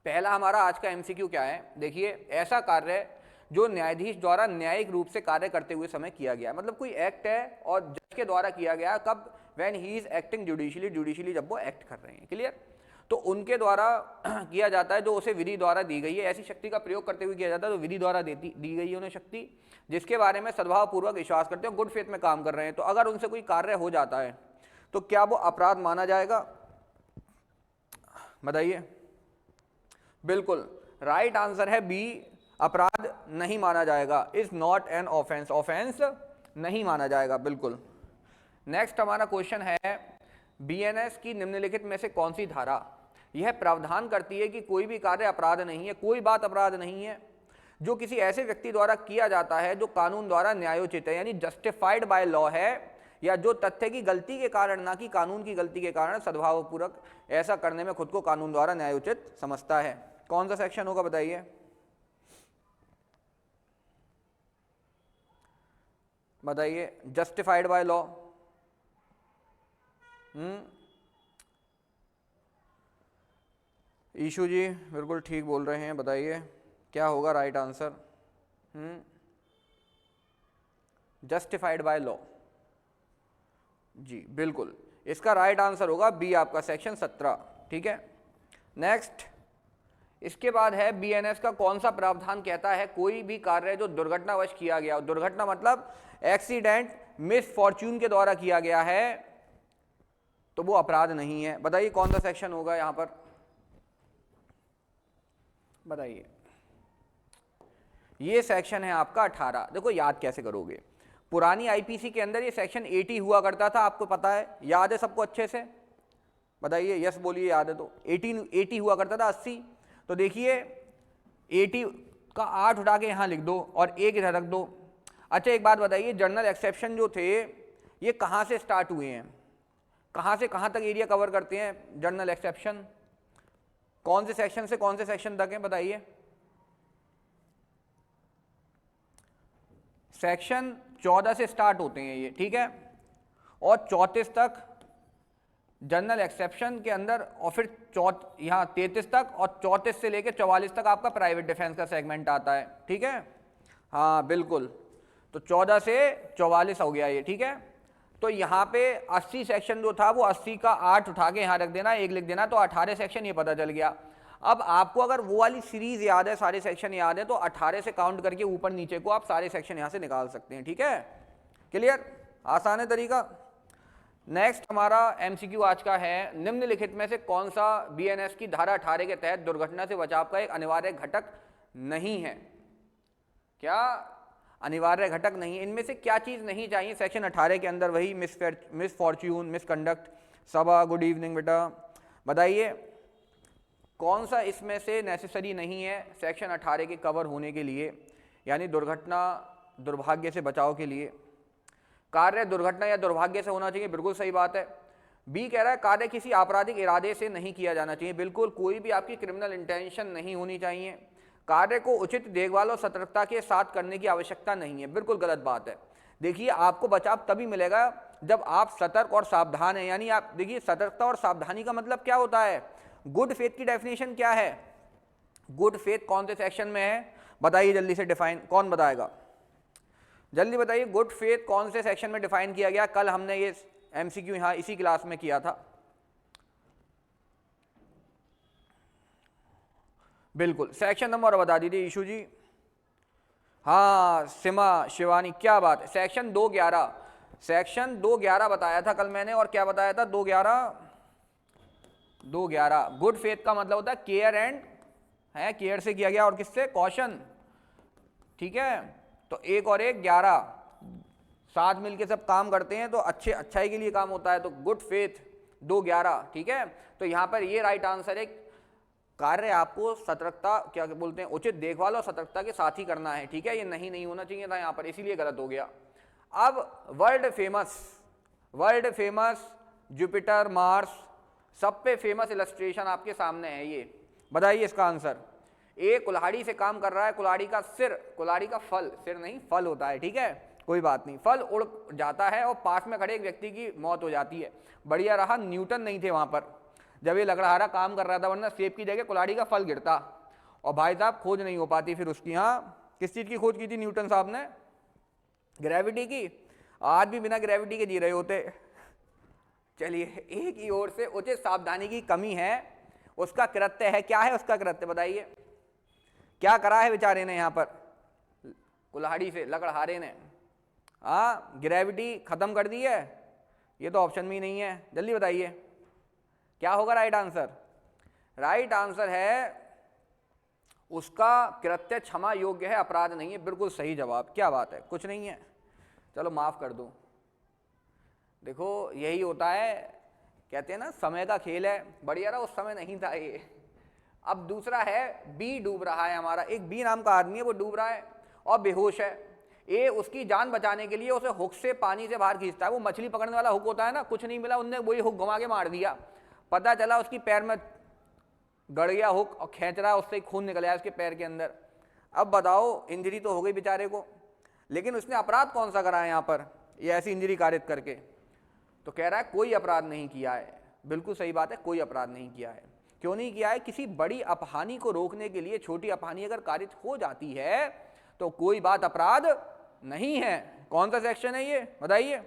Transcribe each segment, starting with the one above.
पहला हमारा आज का एमसीक्यू क्या है, देखिए, ऐसा कार्य जो न्यायाधीश द्वारा न्यायिक रूप से कार्य करते हुए समय किया गया, मतलब कोई एक्ट है और जज के द्वारा किया गया, कब, when he is acting judicially जब वो एक्ट कर रहे हैं, क्लियर। तो उनके द्वारा किया जाता है जो उसे विधि द्वारा दी गई है, ऐसी शक्ति का प्रयोग करते हुए किया जाता है तो विधि द्वारा दी गई है उन्हें शक्ति, जिसके बारे में सद्भावपूर्वक विश्वास करते हैं, गुड फेथ में काम कर रहे हैं। तो अगर उनसे कोई कार्य हो जाता है तो क्या वो अपराध माना जाएगा, बताइए। बिल्कुल राइट आंसर है बी, अपराध नहीं माना जाएगा, is not an offence, offence नहीं माना जाएगा, बिल्कुल। नेक्स्ट हमारा क्वेश्चन है, बीएनएस की निम्नलिखित में से कौन सी धारा यह प्रावधान करती है कि कोई भी कार्य अपराध नहीं है, कोई बात अपराध नहीं है जो किसी ऐसे व्यक्ति द्वारा किया जाता है जो कानून द्वारा न्यायोचित है, यानी जस्टिफाइड बाय लॉ है, या जो तथ्य की गलती के कारण, ना कि कानून की गलती के कारण, सद्भावपूर्वक ऐसा करने में खुद को कानून द्वारा न्यायोचित समझता है। कौन सा सेक्शन होगा बताइए, बताइए, justified by law. Ishu ji बिल्कुल ठीक बोल रहे हैं, बताइए क्या होगा right answer. Justified by law, जी बिल्कुल, इसका राइट आंसर होगा बी आपका, सेक्शन 17, ठीक है। नेक्स्ट, इसके बाद है बीएनएस का कौन सा प्रावधान कहता है कोई भी कार्य जो दुर्घटनावश किया गया, दुर्घटना मतलब एक्सीडेंट, मिस फॉर्च्यून के द्वारा किया गया है तो वो अपराध नहीं है, बताइए कौन सा सेक्शन होगा यहां पर, बताइए। ये सेक्शन है आपका 18। देखो याद कैसे करोगे, पुरानी आईपीसी के अंदर ये सेक्शन 80 हुआ करता था, आपको पता है, याद है सबको अच्छे से, बताइए, यस बोलिए, याद है तो। 80 हुआ करता था, 80। तो देखिए 80 का 8 उठा के यहां लिख दो और 1 इधर रख दो। अच्छा एक बात बताइए, जर्नल एक्सेप्शन जो थे ये कहां से स्टार्ट हुए हैं, कहां से कहां तक एरिया कवर करते हैं जर्नल एक्सेप्शन, कौन से सेक्शन से कौन से सेक्शन तक है, बताइए। सेक्शन 14 से स्टार्ट होते हैं ये, ठीक है, और 34 तक जनरल एक्सेप्शन के अंदर, और फिर यहाँ 33 तक, और 34 से लेकर 44 तक आपका प्राइवेट डिफेंस का सेगमेंट आता है, ठीक है, हाँ बिल्कुल। तो 14 से 44 हो गया ये, ठीक है। तो यहाँ पे 80 सेक्शन जो था वो 80 का 8 उठा के यहाँ रख देना, 1 लिख देना, तो 18 सेक्शन ये पता चल गया। अब आपको अगर वो वाली सीरीज याद है, सारे सेक्शन याद है, तो 18 से काउंट करके ऊपर नीचे को आप सारे सेक्शन यहाँ से निकाल सकते हैं, ठीक है, क्लियर, आसान है तरीका। नेक्स्ट हमारा एमसीक्यू आज का है, निम्नलिखित में से कौन सा बीएनएस की धारा 18 के तहत दुर्घटना से बचाव का एक अनिवार्य घटक नहीं है, क्या अनिवार्य घटक नहीं है, इनमें से क्या चीज नहीं चाहिए सेक्शन 18 के अंदर, वही मिस फॉर्च्यून, मिसकंडक्ट, सबा, गुड इवनिंग बेटा, बताइए कौन सा इसमें से नेसेसरी नहीं है सेक्शन 18 के कवर होने के लिए, यानी दुर्घटना दुर्भाग्य से बचाव के लिए। कार्य दुर्घटना या दुर्भाग्य से होना चाहिए, बिल्कुल सही बात है। बी कह रहा है कार्य किसी आपराधिक इरादे से नहीं किया जाना चाहिए, बिल्कुल, कोई भी आपकी क्रिमिनल इंटेंशन नहीं होनी चाहिए। कार्य को उचित देखभाल और सतर्कता के साथ करने की आवश्यकता नहीं है, बिल्कुल गलत बात है। देखिए आपको बचाव तभी मिलेगा जब आप सतर्क और सावधान हैं, यानी आप देखिए सतर्कता और सावधानी का मतलब क्या होता है, गुड फेथ की डेफिनेशन क्या है, गुड फेथ कौन से सेक्शन में है, बताइए जल्दी से डिफाइन, कौन बताएगा, जल्दी बताइए, गुड फेथ कौन से सेक्शन में डिफाइन किया गया, कल हमने ये एमसीक्यू यहां इसी क्लास में किया था, बिल्कुल सेक्शन नंबर बता दीजिए ईशू जी। हाँ सिमा शिवानी क्या बात है, सेक्शन 211, सेक्शन 211 बताया था कल मैंने, और क्या बताया था 211 गुड फेथ का मतलब होता है केयर एंड, है केयर से किया गया और किससे, कॉशन, ठीक है। तो 1 और 1 11 साथ मिलके सब काम करते हैं तो अच्छाई के लिए काम होता है, तो गुड फेथ 211, ठीक है। तो यहां पर ये राइट आंसर है, कार्य आपको सतर्कता, क्या बोलते हैं, उचित देखभाल और सतर्कता के साथ ही करना है, ठीक है, ये नहीं होना चाहिए था यहां पर, इसीलिए गलत हो गया। अब वर्ल्ड फेमस जुपिटर मार्स, सब पे फेमस इलस्ट्रेशन आपके सामने है, ये बताइए इसका आंसर। ए कुल्हाड़ी से काम कर रहा है, कुल्हाड़ी का सिर, कुल्हाड़ी का फल, सिर नहीं फल होता है, ठीक है, कोई बात नहीं, फल उड़ जाता है और पास में खड़े एक व्यक्ति की मौत हो जाती है, बढ़िया रहा न्यूटन नहीं थे वहां पर। जब ये लकड़हारा काम कर रहा था, वरना सेब की जगह कुल्हाड़ी का फल गिरता। और भाई साहब खोज नहीं हो पाती फिर उसकी। हाँ, किस चीज़ की खोज की थी न्यूटन साहब ने? ग्रेविटी की। आज भी बिना ग्रेविटी के जी रहे होते। चलिए, एक ही ओर से उचित सावधानी की कमी है, उसका कृत्य है। क्या है उसका कृत्य बताइए? क्या करा है बेचारे ने यहाँ पर कुल्हाड़ी से, लकड़हारे ने? हाँ, ग्रेविटी खत्म कर दी है। ये तो ऑप्शन में ही नहीं है, जल्दी बताइए क्या होगा राइट आंसर? राइट आंसर है उसका कृत्य क्षमा योग्य है, अपराध नहीं है। बिल्कुल सही जवाब। क्या बात है, कुछ नहीं है, चलो माफ कर दो। देखो यही होता है, कहते हैं ना समय का खेल है। बढ़िया रहा, उस समय नहीं था ये। अब दूसरा है, बी डूब रहा है हमारा। एक बी नाम का आदमी है, वो डूब रहा है और बेहोश है। ए उसकी जान बचाने के लिए उसे हुक से पानी से बाहर खींचता है। वो मछली पकड़ने वाला हुक होता है ना, कुछ नहीं मिला, उनने वही हुक घुमा के मार दिया। पता चला उसकी पैर में गड़ गया हुक और खींच रहा, उससे खून निकल आया उसके पैर के अंदर। अब बताओ, इंजरी तो हो गई बेचारे को, लेकिन उसने अपराध कौन सा करा है यहाँ पर ये ऐसी इंजरी कारित करके? तो कह रहा है कोई अपराध नहीं किया है। बिल्कुल सही बात है, कोई अपराध नहीं किया है। क्यों नहीं किया है? किसी बड़ी अपहानि को रोकने के लिए छोटी अपहानि अगर कारित हो जाती है तो कोई बात अपराध नहीं है। कौन सा सेक्शन है ये बताइए,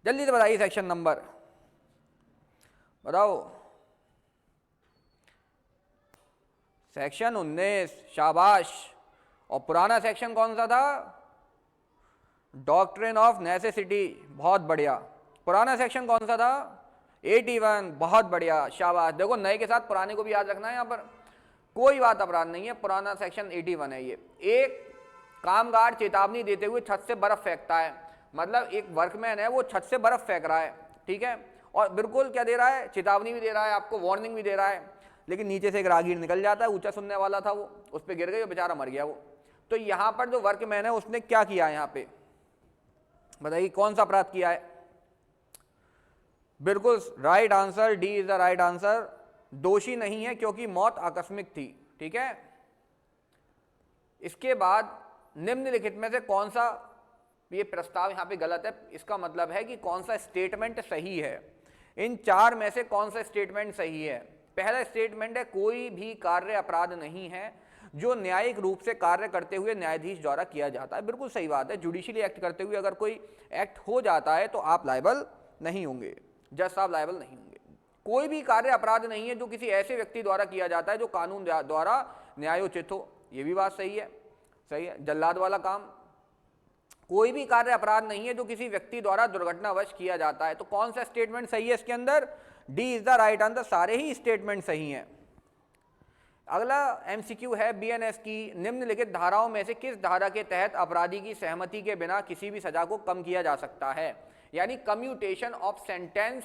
जल्दी से बताइए सेक्शन नंबर बताओ। सेक्शन 19, शाबाश। और पुराना सेक्शन कौन सा था? डॉक्ट्रिन ऑफ नेसेसिटी, बहुत बढ़िया। पुराना सेक्शन कौन सा था? 81, बहुत बढ़िया, शाबाश। देखो नए के साथ पुराने को भी याद रखना है। यहाँ पर कोई बात अपराध नहीं है, पुराना सेक्शन 81 है ये। एक कामगार चेतावनी देते हुए छत से बर्फ फेंकता है, मतलब एक वर्कमैन है, वो छत से बर्फ फेंक रहा है, ठीक है, और बिल्कुल क्या दे रहा है? चेतावनी भी दे रहा है, आपको वार्निंग भी दे रहा है। लेकिन नीचे से एक राहगीर निकल जाता है, ऊंचा सुनने वाला था वो, उस पर गिर गई, बेचारा मर गया वो। तो यहाँ पर जो वर्कमैन है उसने क्या किया है यहाँ पे बताइए, कौन सा अपराध किया है? बिल्कुल right answer, D is the right answer. दोषी नहीं है क्योंकि मौत आकस्मिक थी, ठीक है। इसके बाद निम्नलिखित में से कौन सा, ये प्रस्ताव यहां पे गलत है, इसका मतलब है कि कौन सा स्टेटमेंट सही है। इन चार में से कौन सा स्टेटमेंट सही है? पहला स्टेटमेंट है कोई भी कार्य अपराध नहीं है जो न्यायिक रूप से कार्य करते हुए न्यायाधीश द्वारा किया जाता है। बिल्कुल सही बात है, जुडिशियली एक्ट करते हुए अगर कोई एक्ट हो जाता है तो आप लायबल नहीं होंगे, जज साहब लायबल नहीं होंगे। कोई भी कार्य अपराध नहीं है जो किसी ऐसे व्यक्ति द्वारा किया जाता है जो कानून द्वारा न्यायोचित हो। ये भी बात सही है, सही है। जल्लाद वाला काम, कोई भी कार्य अपराध नहीं है जो किसी व्यक्ति द्वारा दुर्घटनावश किया जाता है। तो कौन सा स्टेटमेंट सही है इसके अंदर? D is the right answer, सारे ही स्टेटमेंट सही हैं। अगला एमसीक्यू है बीएनएस की, निम्नलिखित धाराओं में से किस धारा के तहत अपराधी की सहमति के बिना किसी भी सजा को कम किया जा सकता है? यानी commutation of sentence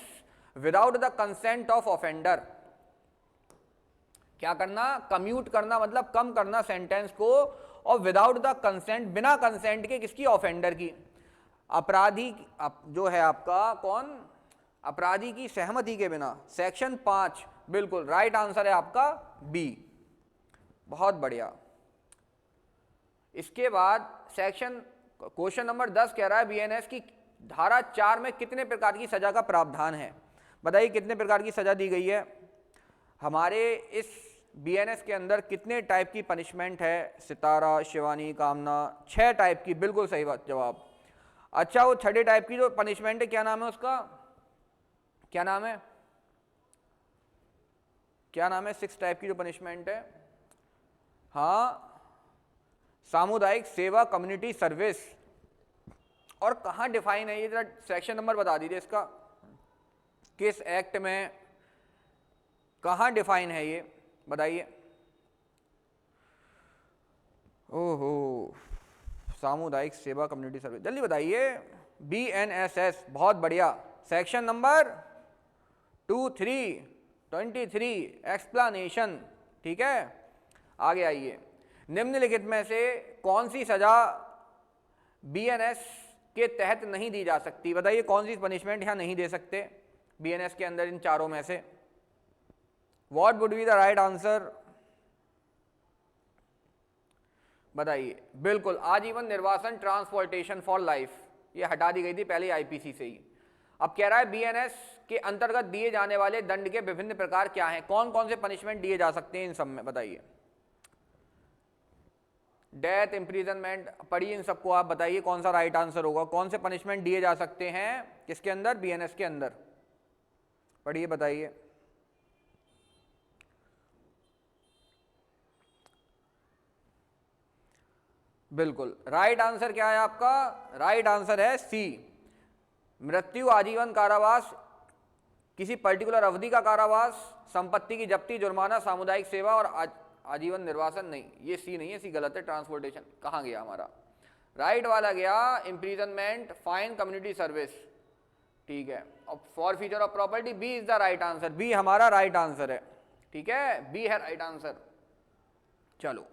without the consent of offender. क्या करना? कम्यूट करना, मतलब कम करना सेंटेंस को, और विदाउट द कंसेंट, बिना कंसेंट के, किसकी? ऑफेंडर की। अपराधी जो है आपका कौन? अपराधी की सहमति के बिना। सेक्शन 5, बिल्कुल राइट आंसर है आपका बी, बहुत बढ़िया। इसके बाद सेक्शन क्वेश्चन नंबर 10 कह रहा है बीएनएस की धारा 4 में कितने प्रकार की सजा का प्रावधान है? बताइए कितने प्रकार की सजा दी गई है हमारे इस बीएनएस के अंदर? कितने टाइप की पनिशमेंट है? सितारा, शिवानी, कामना, 6 टाइप की। बिल्कुल सही बात, जवाब। अच्छा, वो 6 टाइप की जो पनिशमेंट है, क्या नाम है उसका? क्या नाम है? क्या नाम है 6 टाइप की जो पनिशमेंट है? हाँ, सामुदायिक सेवा, कम्युनिटी सर्विस। और कहाँ डिफाइन है ये? जरा सेक्शन नंबर बता दीजिए इसका, किस एक्ट में कहाँ डिफाइन है ये बताइए। ओहो, सामुदायिक सेवा, कम्युनिटी सर्विस, जल्दी बताइए। बीएनएसएस, बहुत बढ़िया। सेक्शन नंबर 23 एक्सप्लेनेशन, ठीक है। आगे आइए, निम्नलिखित में से कौन सी सजा बीएनएस के तहत नहीं दी जा सकती? बताइए कौन सी पनिशमेंट यहां नहीं दे सकते बीएनएस के अंदर, इन चारों में से? What would be the right answer बताइए। बिल्कुल, आजीवन निर्वासन, ट्रांसपोर्टेशन फॉर लाइफ, ये हटा दी गई थी पहले आईपीसी से ही। अब कह रहा है बीएनएस के अंतर्गत दिए जाने वाले दंड के विभिन्न प्रकार क्या हैं? कौन कौन से पनिशमेंट दिए जा सकते हैं इन सब में, बताइए। डेथ, इम्प्रीजनमेंट, पढ़िए इन सबको, आप बताइए कौन सा राइट आंसर होगा। कौन से पनिशमेंट दिए जा सकते हैं किसके अंदर? बीएनएस के अंदर, पढ़िए बताइए। बिल्कुल राइट आंसर क्या है आपका? राइट आंसर है सी, मृत्यु, आजीवन कारावास, किसी पर्टिकुलर अवधि का कारावास, संपत्ति की जब्ती, जुर्माना, सामुदायिक सेवा और आजीवन निर्वासन नहीं। ये सी नहीं है, सी गलत है। ट्रांसपोर्टेशन कहाँ गया हमारा? राइट वाला गया इम्प्रीजनमेंट, फाइन, कम्युनिटी सर्विस, ठीक है। और for future of property, B is the right answer, B हमारा राइट आंसर है, ठीक है, बी है राइट आंसर। चलो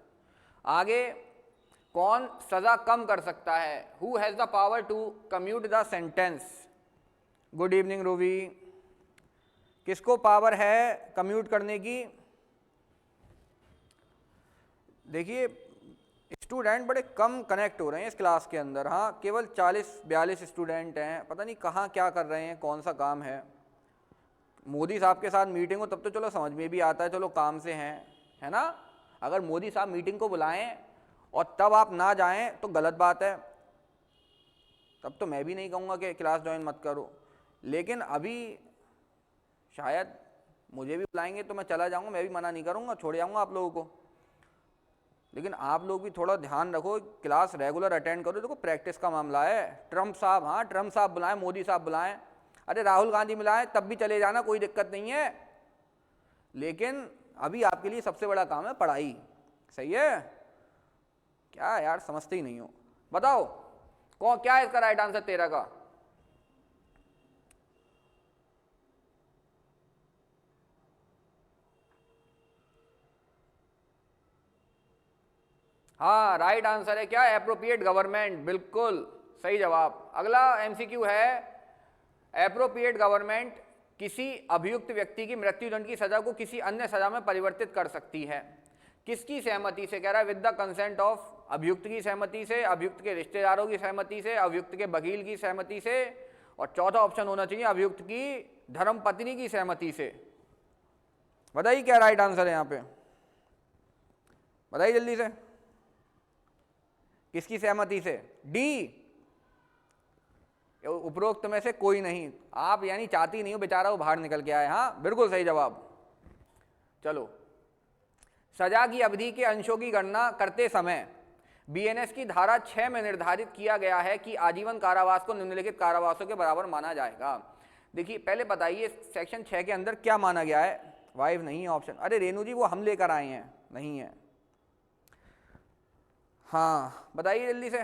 आगे, कौन सजा कम कर सकता है? Who has the power to commute the sentence? Good evening Ruby. किसको पावर है कम्यूट करने की? देखिए स्टूडेंट बड़े कम कनेक्ट हो रहे हैं इस क्लास के अंदर। हाँ, केवल 40-42 स्टूडेंट हैं, पता नहीं कहाँ क्या कर रहे हैं, कौन सा काम है। मोदी साहब के साथ मीटिंग हो तब तो चलो समझ में भी आता है, चलो काम से हैं, है ना। अगर मोदी साहब मीटिंग को बुलाएं और तब आप ना जाएं तो गलत बात है। तब तो मैं भी नहीं कहूँगा कि क्लास ज्वाइन मत करो, लेकिन अभी शायद मुझे भी बुलाएंगे तो मैं चला जाऊँगा, मैं भी मना नहीं करूँगा, छोड़ जाऊँगा आप लोगों को। लेकिन आप लोग भी थोड़ा ध्यान रखो, क्लास रेगुलर अटेंड करो। देखो प्रैक्टिस का मामला है। ट्रम्प साहब, हाँ ट्रम्प साहब बुलाएं, मोदी साहब बुलाएं, अरे राहुल गांधी बुलाएं, तब भी चले जाना, कोई दिक्कत नहीं है। लेकिन अभी आपके लिए सबसे बड़ा काम है पढ़ाई, सही है क्या यार? समझते ही नहीं हो। बताओ कौन क्या है इसका राइट आंसर 13 का? हाँ राइट आंसर है क्या? एप्रोप्रिएट गवर्नमेंट, बिल्कुल सही जवाब। अगला एमसीक्यू है, एप्रोप्रिएट गवर्नमेंट किसी अभियुक्त व्यक्ति की मृत्युदंड की सजा को किसी अन्य सजा में परिवर्तित कर सकती है। किसकी सहमति से? कह रहा है विद द कंसेंट ऑफ, अभियुक्त की सहमति से, अभियुक्त के रिश्तेदारों की सहमति से, अभियुक्त के वकील की सहमति से, और चौथा ऑप्शन होना चाहिए अभियुक्त की धर्मपत्नी की सहमति से। बताइए क्या राइट आंसर है यहाँ पे, बताइए जल्दी से। किसकी सहमति से? डी, उपरोक्त में से कोई नहीं। आप यानी चाहती नहीं हो बेचारा वो बाहर निकल के आए। हाँ बिल्कुल सही जवाब। चलो, सजा की अवधि के अंशों की गणना करते समय बीएनएस की धारा 6 में निर्धारित किया गया है कि आजीवन कारावास को निम्नलिखित कारावासों के बराबर माना जाएगा। देखिए पहले बताइए सेक्शन 6 के अंदर क्या माना गया है? वाइफ नहीं है ऑप्शन। अरे रेणु जी वो हम लेकर आए हैं, नहीं है। हाँ बताइए जल्दी से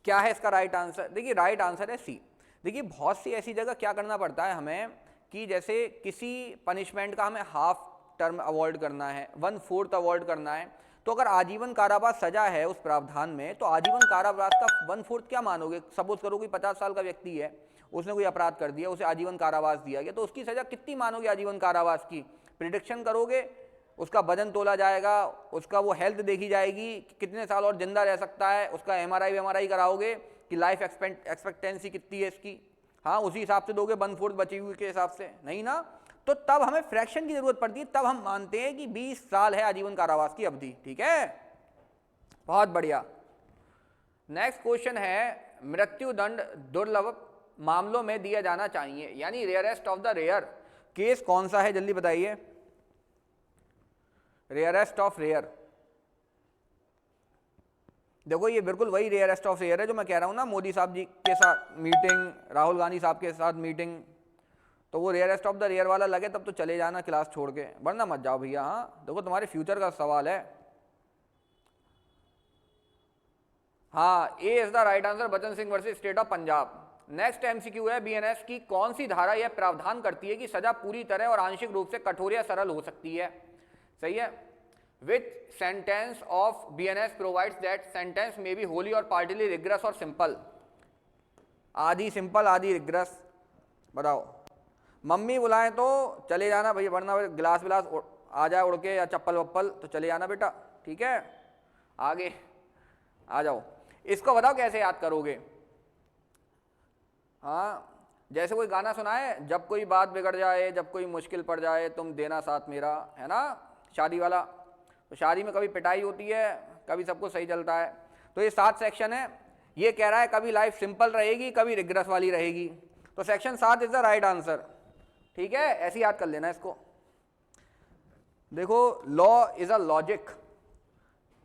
क्या है इसका राइट आंसर? देखिए राइट आंसर है सी। देखिए बहुत सी ऐसी जगह क्या करना पड़ता है हमें कि जैसे किसी पनिशमेंट का हमें हाफ टर्म अवॉइड करना है, 1/4 अवॉइड करना है, तो अगर आजीवन कारावास सजा है उस प्रावधान में, तो आजीवन कारावास का 1/4 क्या मानोगे? सपोज करो कोई 50 साल का व्यक्ति है, उसने कोई अपराध कर दिया, उसे आजीवन कारावास दिया गया, तो उसकी सजा कितनी मानोगे आजीवन कारावास की? प्रिडिक्शन करोगे, उसका वजन तोला जाएगा, उसका वो हेल्थ देखी जाएगी, कितने साल और जिंदा रह सकता है, उसका एमआरआई कराओगे कि लाइफ एक्सपेक्टेंसी कितनी है इसकी। हाँ उसी हिसाब से दोगे 1/4 बची हुई के हिसाब से, नहीं ना। तो तब हमें फ्रैक्शन की जरूरत पड़ती है, तब हम मानते हैं कि 20 साल है आजीवन कारावास की अवधि। ठीक है, बहुत बढ़िया। नेक्स्ट क्वेश्चन है, मृत्यु दंड दुर्लभ मामलों में दिया जाना चाहिए, यानी rarest of the rare case कौन सा है? जल्दी बताइए। रेयरेस्ट ऑफ रेयर, देखो ये बिल्कुल वही रेयरेस्ट ऑफ रेयर है जो मैं कह रहा हूं ना, मोदी साहब जी के साथ मीटिंग, राहुल गांधी साहब के साथ मीटिंग, तो वो रेयरेस्ट ऑफ द रेयर वाला लगे तब तो चले जाना क्लास छोड़ के, वरना मत जाओ भैया। हाँ देखो तुम्हारे फ्यूचर का सवाल है। हाँ ए इज द राइट आंसर, बचन Singh versus state of Punjab. Next MCQ है, बीएनएस की कौन सी धारा यह प्रावधान करती है कि सजा पूरी तरह और आंशिक रूप से कठोर या सरल हो सकती है? सही है, विच sentence of BNS provides that sentence may be Holi और पार्टिली रिग्रेस और सिंपल? आधी सिंपल आधी रिग्रेस, बताओ। मम्मी बुलाएं तो चले जाना भैया, वरना गिलास विलास आ जाए उड़ के या चप्पल वप्पल तो चले जाना बेटा। ठीक है, आगे आ जाओ। इसको बताओ कैसे याद करोगे? हाँ जैसे कोई गाना सुना है, जब कोई बात बिगड़ जाए, जब कोई मुश्किल पड़ जाए, तुम देना साथ मेरा, है ना, शादी वाला। तो शादी में कभी पिटाई होती है, कभी सब कुछ सही चलता है। तो ये 7 सेक्शन है। ये कह रहा है कभी लाइफ सिंपल रहेगी, कभी रिग्रेस वाली रहेगी। तो section 7 is the right answer. ठीक है, ऐसे याद कर लेना इसको। देखो, लॉ इज अ लॉजिक,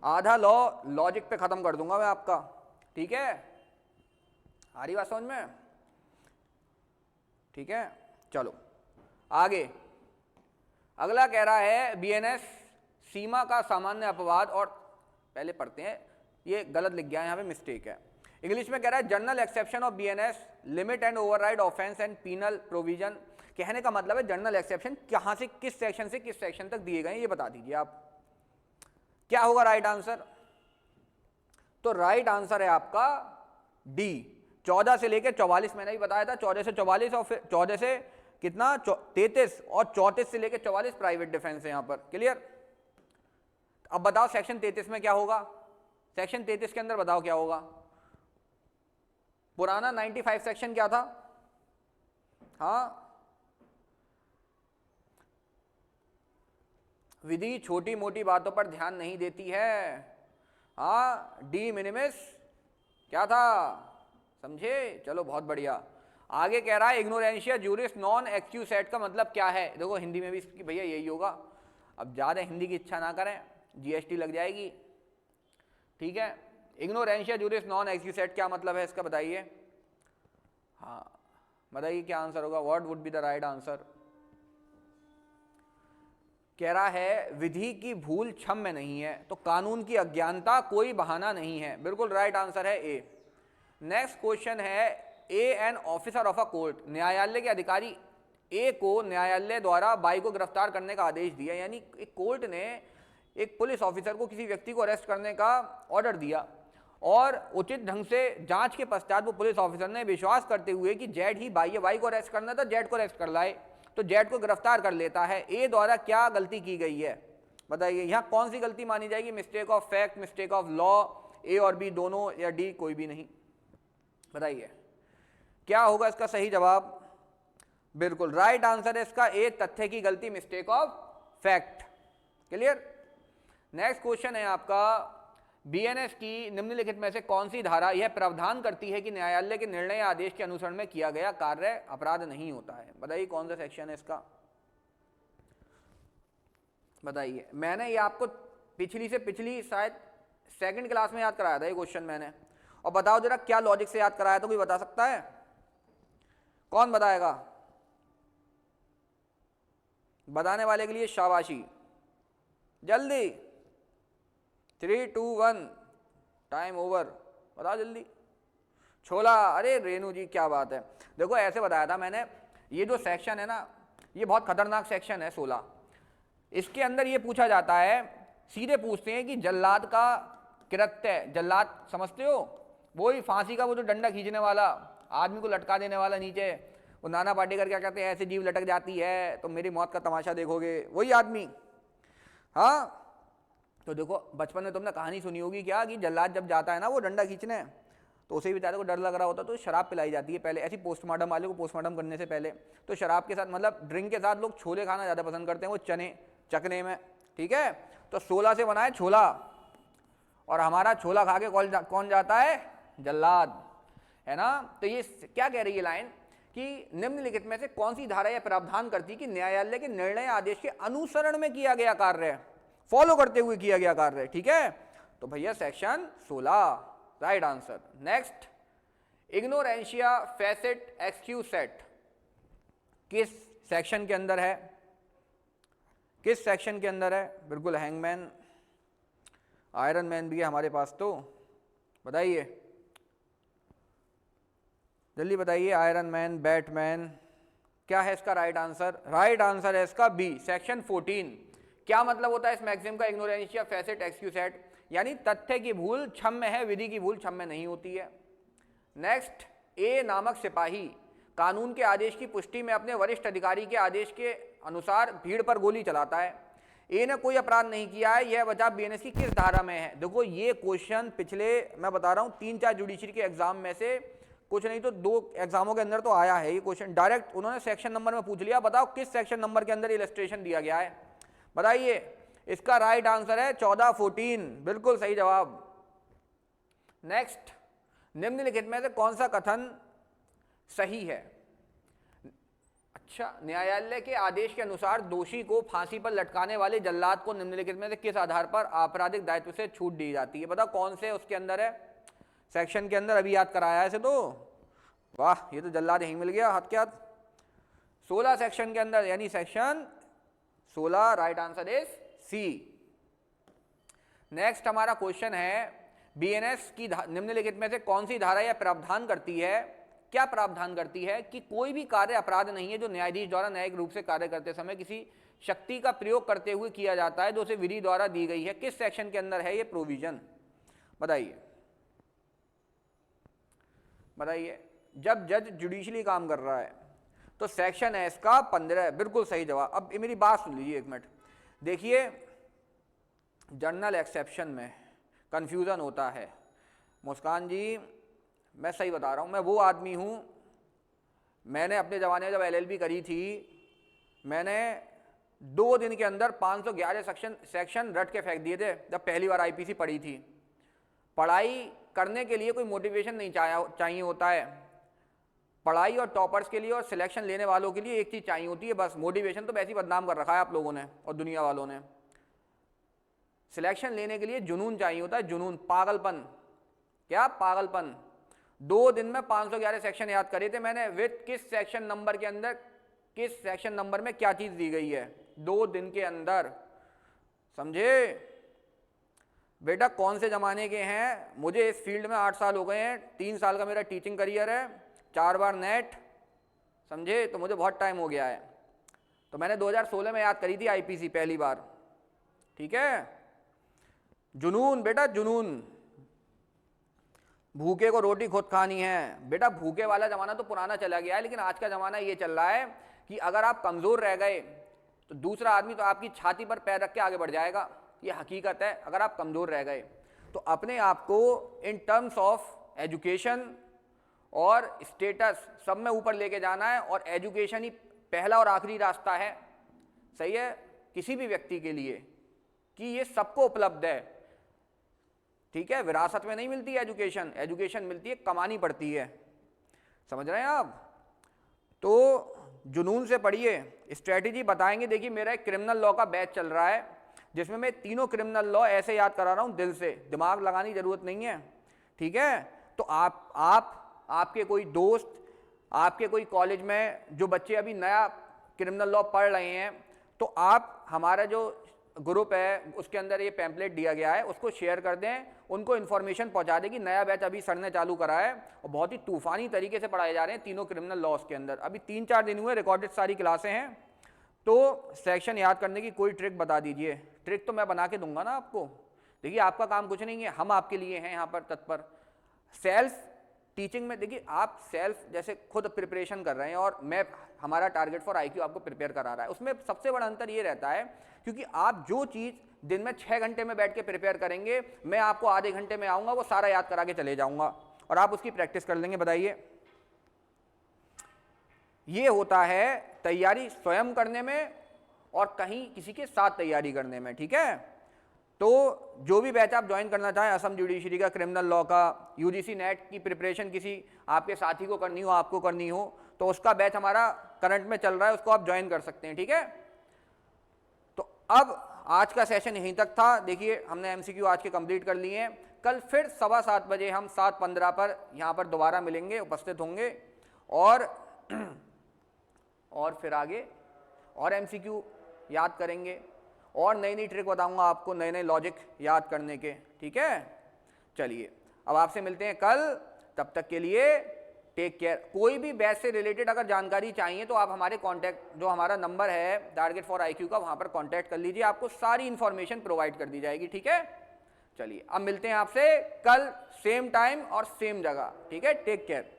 आधा लॉ लॉजिक पे खत्म कर दूंगा मैं आपका। ठीक है, आ रही बात समझ में? ठीक है, चलो आगे। अगला कह रहा है बीएनएस सीमा का सामान्य अपवाद, और पहले पढ़ते हैं, ये गलत लिख गया है यहाँ पे, मिस्टेक है। इंग्लिश में कह रहा है general exception of BNS limit and override offence and penal provision. कहने का मतलब है जनरल एक्सेप्शन कहां से किस सेक्शन से किस सेक्शन तक दिए गए, ये बता दीजिए आप। क्या होगा राइट आंसर? तो राइट आंसर है आपका डी, 14 से लेकर 44। मैंने भी बताया था 14 से 44, और फिर 14 से कितना 33, और 34 से लेकर 44 प्राइवेट डिफेंस है यहां पर। क्लियर? अब बताओ सेक्शन 33 में क्या होगा? सेक्शन 33 के अंदर बताओ क्या होगा? पुराना 95 सेक्शन क्या था? हाँ, विधि छोटी मोटी बातों पर ध्यान नहीं देती है। हाँ, डी मिनिमिस क्या था, समझे? चलो बहुत बढ़िया। आगे कह रहा है इग्नोरेंशिया जूरिस नॉन एक्यूसेट का मतलब क्या है? देखो हिंदी में भी इसकी भैया यही होगा। अब ज़्यादा हिंदी की इच्छा ना करें, जीएसटी लग जाएगी। ठीक है, इग्नोरेंशिया जूरिस नॉन एक्यूसेट क्या मतलब है इसका बताइए। हाँ बताइए क्या आंसर होगा, what would be the right answer? कह रहा है विधि की भूल क्षम्य नहीं है, तो कानून की अज्ञानता कोई बहाना नहीं है। बिल्कुल राइट आंसर है ए। नेक्स्ट क्वेश्चन है A an officer of a court, न्यायालय के अधिकारी ए को न्यायालय द्वारा बाई को गिरफ्तार करने का आदेश दिया। यानी एक कोर्ट ने एक पुलिस ऑफिसर को किसी व्यक्ति को अरेस्ट करने का ऑर्डर दिया, और उचित ढंग से जांच के पश्चात वो पुलिस ऑफिसर ने विश्वास करते हुए कि जेड ही बाई को अरेस्ट करना था, जेड को अरेस्ट कर लाए, तो जेड को गिरफ्तार कर लेता है। ए द्वारा क्या गलती की गई है बताइए? यहां कौन सी गलती मानी जाएगी? Mistake of fact, mistake of law, A और बी दोनों, या डी कोई भी नहीं? बताइए क्या होगा इसका सही जवाब? बिल्कुल राइट आंसर है इसका ए, तथ्य की गलती, mistake of fact. Clear? Next question है आपका, बीएनएस की निम्नलिखित में से कौन सी धारा यह प्रावधान करती है कि न्यायालय के निर्णय या आदेश के अनुसरण में किया गया कार्य अपराध नहीं होता है? बताइए कौन सा सेक्शन है इसका? बताइए। मैंने ये आपको पिछली से पिछली शायद सेकंड क्लास में याद कराया था ये क्वेश्चन मैंने। और बताओ जरा क्या लॉजिक से याद कराया था, कोई बता सकता है? कौन बताएगा? बताने वाले के लिए शाबाशी, जल्दी। 3 2 1 टाइम ओवर, बताओ जल्दी। छोला, अरे रेनू जी क्या बात है। देखो ऐसे बताया था मैंने, ये जो सेक्शन है ना, ये बहुत खतरनाक सेक्शन है 16। इसके अंदर ये पूछा जाता है, सीधे पूछते हैं कि जल्लाद का कृत्य, जल्लाद समझते हो, वही फांसी का वो जो डंडा खींचने वाला, आदमी को लटका देने वाला नीचे, वो नाना पाटेकर क्या कहते हैं, ऐसे जीव लटक जाती है तो मेरी मौत का तमाशा देखोगे, वही आदमी। हाँ, तो देखो बचपन में तुमने कहानी सुनी होगी क्या, कि जल्लाद जब जाता है ना वो डंडा खींचने, तो उसे भी बेचारे को डर लग रहा होता है, तो शराब पिलाई जाती है पहले, ऐसी पोस्टमार्टम वाले को पोस्टमार्टम करने से पहले। तो शराब के साथ मतलब ड्रिंक के साथ लोग छोले खाना ज़्यादा पसंद करते हैं, वो चने चकने में। ठीक है, तो 16 से बना है छोला, और हमारा छोला खा के कौन जाता है? जल्लाद, है ना। तो ये क्या कह रही है लाइन, कि निम्नलिखित में से कौन सी धारा यह प्रावधान करती है कि न्यायालय के निर्णय आदेश के अनुसरण में किया गया कार्य, फॉलो करते हुए किया गया कार्य। ठीक है, तो भैया सेक्शन 16 राइट आंसर। नेक्स्ट, इग्नोरेंशिया फैसेट एक्सक्यूसेट किस सेक्शन के अंदर है? किस सेक्शन के अंदर है? बिल्कुल हैंगमैन, आयरन मैन भी है हमारे पास, तो बताइए जल्दी बताइए। आयरन मैन, बैटमैन, क्या है इसका राइट आंसर? राइट आंसर है इसका बी, सेक्शन 14। क्या मतलब होता है इस मैक्सिम का? इग्नोरेंशिया फैसेट एक्सक्यूसेट, यानी तथ्य की भूल क्षम्य है, विधि की भूल क्षम्य नहीं होती है। नेक्स्ट, ए नामक सिपाही कानून के आदेश की पुष्टि में अपने वरिष्ठ अधिकारी के आदेश के अनुसार भीड़ पर गोली चलाता है। ए ने कोई अपराध नहीं किया है, यह वजह बीएनएस की किस धारा में है? देखो ये क्वेश्चन पिछले मैं बता रहा हूँ 3-4 जुडिशरी के एग्जाम में से कुछ नहीं तो 2 एग्जामों के अंदर तो आया है ये क्वेश्चन, डायरेक्ट उन्होंने सेक्शन नंबर में पूछ लिया, बताओ किस सेक्शन नंबर के अंदर इलस्ट्रेशन दिया गया है, बताइए। इसका राइट आंसर है 14-14, बिल्कुल सही जवाब। नेक्स्ट, निम्नलिखित में से कौन सा कथन सही है? अच्छा, न्यायालय के आदेश के अनुसार दोषी को फांसी पर लटकाने वाले जल्लाद को निम्नलिखित में से किस आधार पर आपराधिक दायित्व से छूट दी जाती है? बताओ कौन से उसके अंदर है, सेक्शन के अंदर, अभी याद कराया है इसे तो, वाह ये तो जल्लाद यहीं मिल गया हाथ के हाथ। 16 सेक्शन के अंदर, यानी section 16, right answer is C. Next हमारा क्वेश्चन है, बीएनएस की निम्नलिखित में से कौन सी धारा यह प्रावधान करती है, क्या प्रावधान करती है कि कोई भी कार्य अपराध नहीं है जो न्यायाधीश द्वारा न्यायिक रूप से कार्य करते समय किसी शक्ति का प्रयोग करते हुए किया जाता है जो उसे विधि द्वारा दी गई है? किस सेक्शन के अंदर है ये प्रोविजन? बताइए बताइए। जब जज जुडिशली काम कर रहा है तो सेक्शन है इसका 15, बिल्कुल सही जवाब। अब मेरी बात सुन लीजिए एक मिनट, देखिए जर्नल एक्सेप्शन में कंफ्यूजन होता है। मुस्कान जी मैं सही बता रहा हूँ, मैं वो आदमी हूँ, मैंने अपने ज़माने में जब एलएलबी करी थी, मैंने 2 दिन के अंदर 511 सेक्शन रट के फेंक दिए थे जब पहली बार आईपीसी पढ़ी थी। पढ़ाई करने के लिए कोई मोटिवेशन नहीं चाहिए होता है, पढ़ाई और टॉपर्स के लिए और सिलेक्शन लेने वालों के लिए एक चीज़ चाहिए होती है बस, मोटिवेशन तो वैसे ही बदनाम कर रखा है आप लोगों ने और दुनिया वालों ने। सिलेक्शन लेने के लिए जुनून चाहिए होता है, जुनून, पागलपन। क्या पागलपन? 2 दिन में 511 सेक्शन याद करे थे मैंने, विद किस सेक्शन नंबर के अंदर, किस सेक्शन नंबर में क्या चीज दी गई है, 2 दिन के अंदर, समझे बेटा? कौन से जमाने के हैं? मुझे इस फील्ड में 8 साल हो गए हैं, 3 साल का मेरा टीचिंग करियर है, 4 बार नेट, समझे? तो मुझे बहुत टाइम हो गया है। तो मैंने 2016 में याद करी थी आईपीसी पहली बार, ठीक है? जुनून बेटा, जुनून। भूखे को रोटी खुद खानी है बेटा, भूखे वाला जमाना तो पुराना चला गया है, लेकिन आज का जमाना ये चल रहा है कि अगर आप कमजोर रह गए तो दूसरा आदमी तो आपकी छाती पर पैर रख के आगे बढ़ जाएगा, ये हकीकत है। अगर आप कमजोर रह गए तो अपने आप को इन टर्म्स ऑफ एजुकेशन और स्टेटस सब में ऊपर लेके जाना है, और एजुकेशन ही पहला और आखिरी रास्ता है, सही है, किसी भी व्यक्ति के लिए, कि ये सबको उपलब्ध है, ठीक है? विरासत में नहीं मिलती है एजुकेशन, एजुकेशन मिलती है, कमानी पड़ती है, समझ रहे हैं आप? तो जुनून से पढ़िए, स्ट्रेटेजी बताएंगे। देखिए मेरा एक क्रिमिनल लॉ का बैच चल रहा है जिसमें मैं तीनों क्रिमिनल लॉ ऐसे याद करा रहा हूं दिल से, दिमाग लगाने की जरूरत नहीं है, ठीक है? तो आपके कोई दोस्त, आपके कोई कॉलेज में जो बच्चे अभी नया क्रिमिनल लॉ पढ़ रहे हैं, तो आप हमारा जो ग्रुप है उसके अंदर ये पैम्पलेट दिया गया है, उसको शेयर कर दें, उनको इन्फॉर्मेशन पहुंचा देगी। नया बैच अभी सर ने चालू करा है और बहुत ही तूफानी तरीके से पढ़ाए जा रहे हैं तीनों क्रिमिनल लॉस के अंदर। अभी 3-4 दिन हुए, रिकॉर्डेड सारी क्लासें हैं। तो सेक्शन याद करने की कोई ट्रिक बता दीजिए। ट्रिक तो मैं बना के दूंगा ना आपको। देखिए आपका काम कुछ नहीं है, हम आपके लिए हैं यहाँ पर तत्पर। सेल्फ टीचिंग में देखिए आप सेल्फ जैसे खुद प्रिपरेशन कर रहे हैं और मैं, हमारा टारगेट फॉर आईक्यू आपको प्रिपेयर करा रहा है, उसमें सबसे बड़ा अंतर ये रहता है क्योंकि आप जो चीज़ दिन में 6 घंटे में बैठ के प्रिपेयर करेंगे, मैं आपको आधे घंटे में आऊँगा, वो सारा याद करा के चले जाऊँगा और आप उसकी प्रैक्टिस कर लेंगे। बताइए, ये होता है तैयारी स्वयं करने में और कहीं किसी के साथ तैयारी करने में, ठीक है? तो जो भी बैच आप ज्वाइन करना चाहें, असम जुडिशरी का, क्रिमिनल लॉ का, यूजीसी नेट की प्रिपरेशन किसी आपके साथी को करनी हो, आपको करनी हो, तो उसका बैच हमारा करंट में चल रहा है, उसको आप ज्वाइन कर सकते हैं, ठीक है? तो अब आज का सेशन यहीं तक था। देखिए हमने एमसीक्यू आज के कंप्लीट कर लिए हैं। कल फिर 7:15 बजे हम 7:15 पर यहाँ पर दोबारा मिलेंगे, उपस्थित होंगे और फिर आगे और एमसीक्यू याद करेंगे और नई नई ट्रिक बताऊंगा आपको, नए नए लॉजिक याद करने के, ठीक है? चलिए अब आपसे मिलते हैं कल, तब तक के लिए टेक केयर। कोई भी बैच से रिलेटेड अगर जानकारी चाहिए तो आप हमारे कांटेक्ट, जो हमारा नंबर है टारगेट फॉर आईक्यू का, वहां पर कांटेक्ट कर लीजिए, आपको सारी इंफॉर्मेशन प्रोवाइड कर दी जाएगी, ठीक है? चलिए अब मिलते हैं आपसे कल सेम टाइम और सेम जगह, ठीक है? Take care.